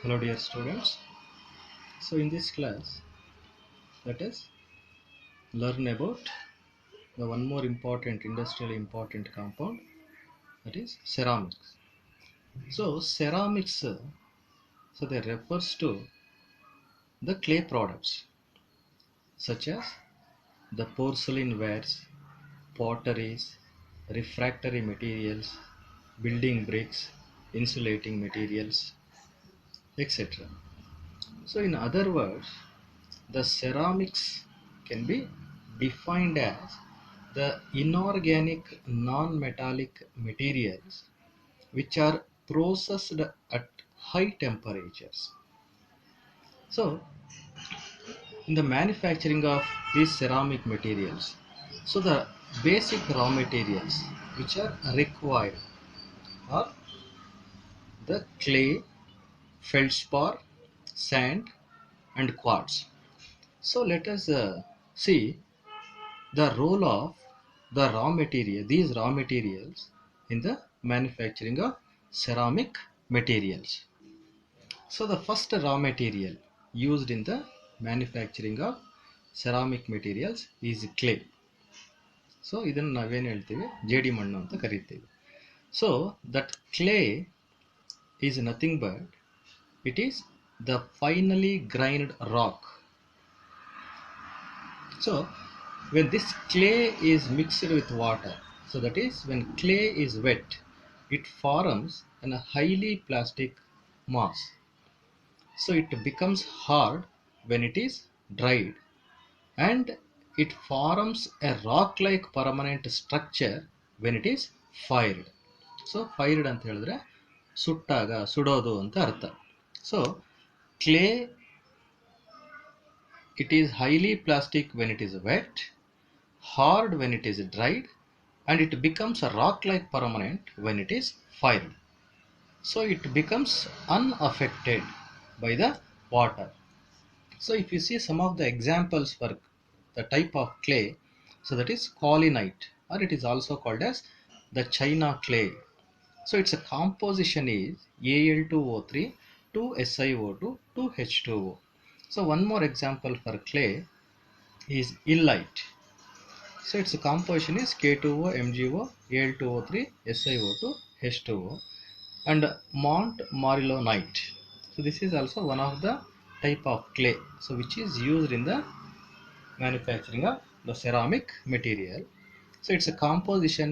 Hello dear students. So in this class, let us learn about the one more important industrially important compound, that is ceramics. So ceramics, so they refers to the clay products such as the porcelain wares, potteries, refractory materials, building bricks, insulating materials, etc. So in other words, the ceramics can be defined as the inorganic non-metallic materials which are processed at high temperatures. So in the manufacturing of these ceramic materials, so the basic raw materials which are required are the clay, feldspar, sand and quartz. So let us see the role of these raw materials in the manufacturing of ceramic materials. So the first raw material used in the manufacturing of ceramic materials is clay. So ಇದನ್ನು ನಾವೇನು ಹೇಳ್ತೀವಿ, ಜೇಡಿ ಮಣ್ಣು ಅಂತ ಕರಿತೀವಿ. So that clay is nothing but it is the finely ground rock. So when this clay is mixed with water, so that is when clay is wet, it forms a highly plastic mass. So it becomes hard when it is dried, and it forms a rock-like permanent structure when it is fired. So fired ಅಂತ ಹೇಳಿದ್ರೆ ಸುಟ್ಟಾಗ, ಸುಡೋದು ಅಂತ ಅರ್ಥ. So clay, it is highly plastic when it is wet, hard when it is dried, and it becomes a rock-like permanent when it is fired. So it becomes unaffected by the water. So if you see some of the examples for the type of clay, so that is kaolinite, or it is also called as the China clay. So its composition is Al2O3, 2SiO2, 2H2O. So one more example for clay is illite. So its composition is K2O, MgO, Al2O3, SiO2, H2O, and Montmorillonite. So this is also one of the type of clay, so which is used in the manufacturing of the ceramic material. So its a composition,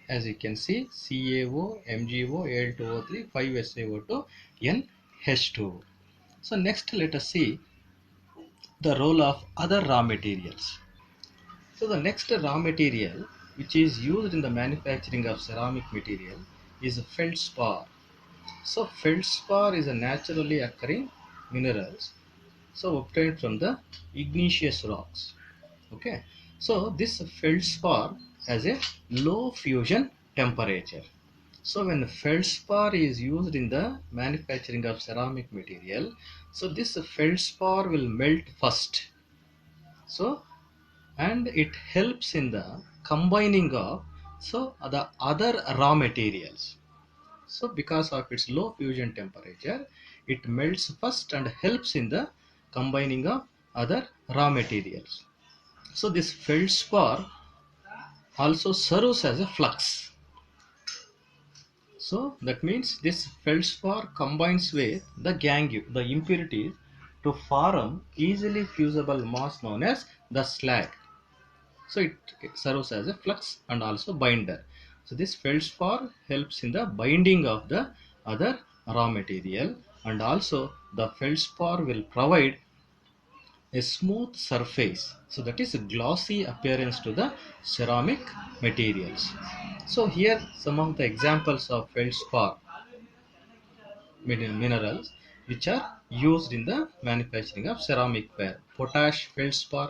as you can see, CaO, MgO, Al2O3, 5SiO2, NH2O. So next let us see the role of other raw materials. So the next raw material which is used in the manufacturing of ceramic material is feldspar. So feldspar is a naturally occurring minerals, so obtained from the igneous rocks. Okay, so this feldspar has a low fusion temperature. So when feldspar is used in the manufacturing of ceramic material, so this feldspar will melt first. So and it helps in the combining of the other raw materials. So because of its low fusion temperature, it melts first and helps in the combining of other raw materials. So this feldspar also serves as a flux. So that means this feldspar combines with the gangue, the impurities, to form easily fusible mass known as the slag. So it serves as a flux and also binder. So this feldspar helps in the binding of the other raw material, and also the feldspar will provide a smooth surface, so that is a glossy appearance to the ceramic materials. So here some of the examples of feldspar minerals which are used in the manufacturing of ceramic ware: potash feldspar,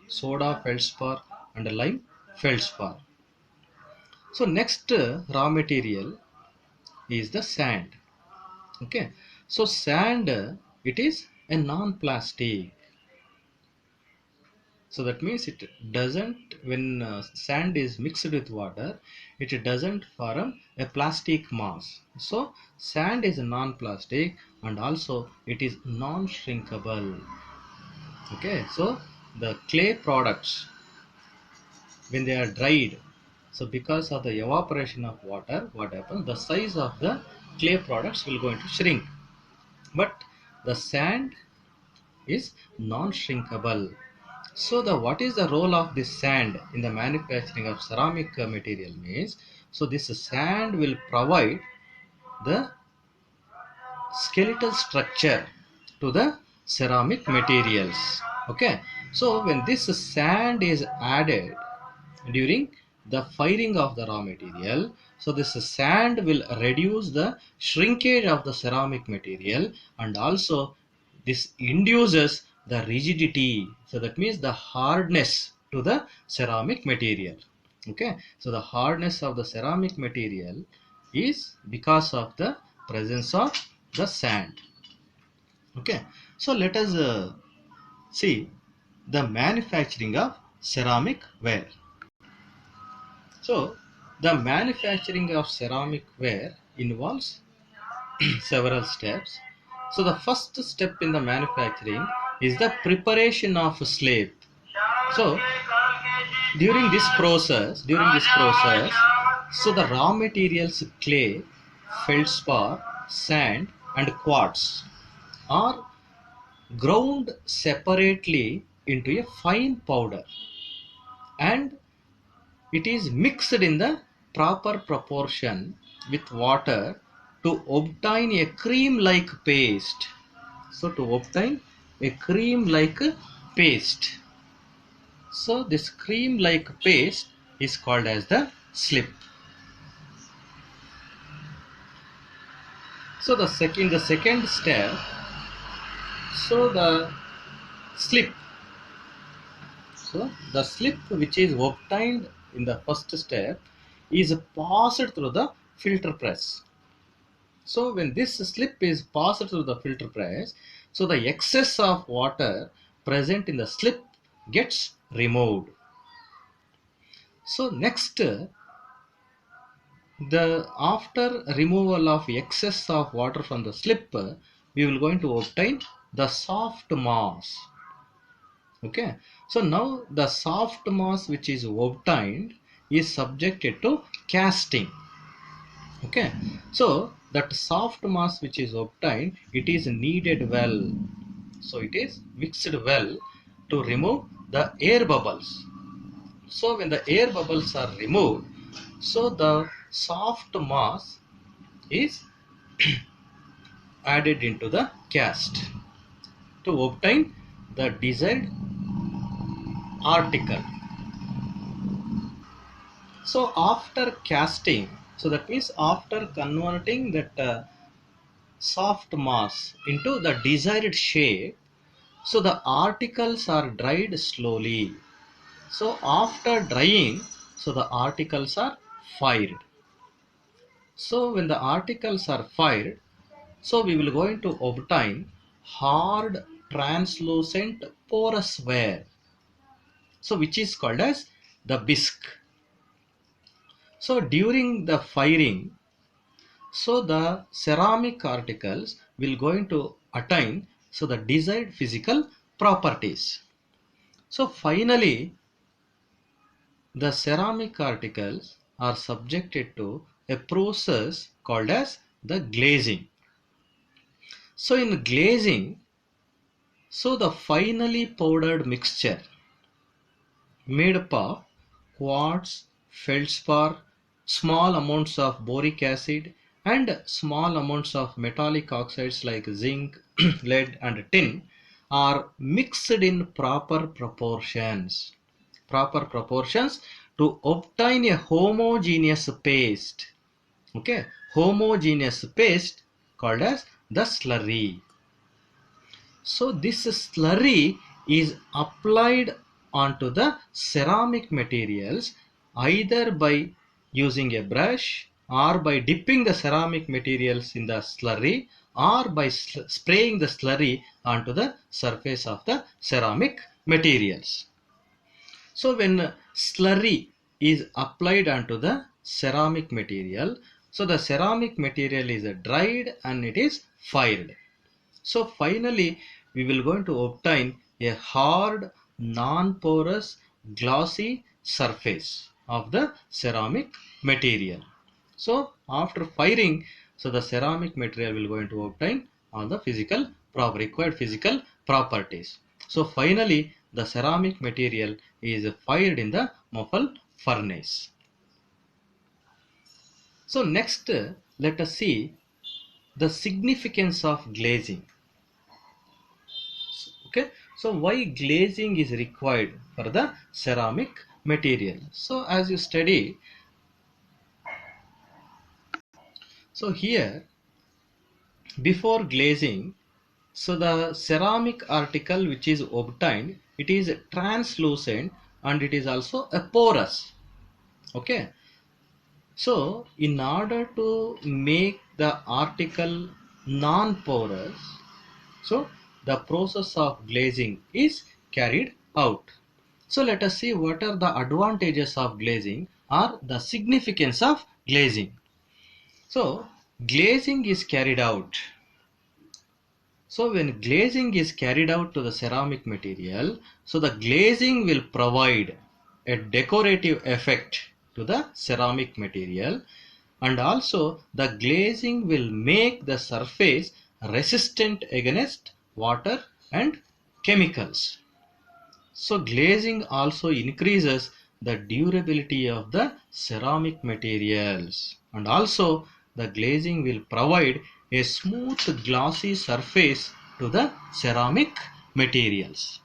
soda feldspar, and lime feldspar. So next raw material is the sand. Okay, so sand, it is a non-plastic. So that means it doesn't, when sand is mixed with water, it doesn't form a plastic mass. So sand is a non-plastic, and also it is non-shrinkable. Okay, so the clay products, when they are dried, so because of the evaporation of water, what happens, the size of the clay products will going to shrink, but the sand is non-shrinkable. So the what is the role of this sand in the manufacturing of ceramic material means, so this sand will provide the skeletal structure to the ceramic materials. Okay, so when this sand is added during the firing of the raw material, so this sand will reduce the shrinkage of the ceramic material, and also this induces the rigidity, so that means the hardness to the ceramic material. Okay, so the hardness of the ceramic material is because of the presence of the sand. Okay, so let us see the manufacturing of ceramic ware. So the manufacturing of ceramic ware involves several steps. So the first step in the manufacturing is the preparation of slab. So during this process, so the raw materials clay, feldspar, sand, and quartz are ground separately into a fine powder, and it is mixed in the proper proportion with water to obtain a cream like paste. So to obtain a cream like paste. So this cream like paste is called as the slip. So the second step, so the slip. So the slip which is obtained in the first step is passed through the filter press. So when this slip is passed through the filter press, so the excess of water present in the slip gets removed. So next, the after removal of excess of water from the slip, we will going to obtain the soft mass. Okay, so now the soft mass which is obtained is subjected to casting. Okay, so that soft mass which is obtained, it is kneaded well, so it is mixed well to remove the air bubbles. So when the air bubbles are removed, so the soft mass is added into the cast to obtain the desired article. So after casting, so that means after converting that soft mass into the desired shape, so the articles are dried slowly. So after drying, so the articles are fired. So when the articles are fired, so we will going to obtain hard, translucent, porous ware. So which is called as the bisque. So during the firing, so the ceramic articles will going to attain so the desired physical properties. So finally, the ceramic articles are subjected to a process called as the glazing. So in glazing, so the finely powdered mixture made up of quartz, feldspar, small amounts of boric acid, and small amounts of metallic oxides like zinc, lead, and tin are mixed in proper proportions to obtain a homogeneous paste. Okay, homogeneous paste called as the slurry. So this slurry is applied onto the ceramic materials either by using a brush or by dipping the ceramic materials in the slurry or by spraying the slurry onto the surface of the ceramic materials. So when slurry is applied onto the ceramic material, so the ceramic material is dried and it is fired. So finally, we will going to obtain a hard, non-porous, glossy surface of the ceramic material. So after firing, so the ceramic material will going to obtain all the required physical properties. So finally, the ceramic material is fired in the muffle furnace. So next, let us see the significance of glazing. Okay, so why glazing is required for the ceramic material? So as you study, so here before glazing, so the ceramic article which is obtained, it is translucent and it is also a porous. Okay, so in order to make the article non-porous, so the process of glazing is carried out. So let us see what are the advantages of glazing or the significance of glazing. So glazing is carried out. So when glazing is carried out to the ceramic material, so the glazing will provide a decorative effect to the ceramic material, and also the glazing will make the surface resistant against water and chemicals. So glazing also increases the durability of the ceramic materials, and also the glazing will provide a smooth glossy surface to the ceramic materials.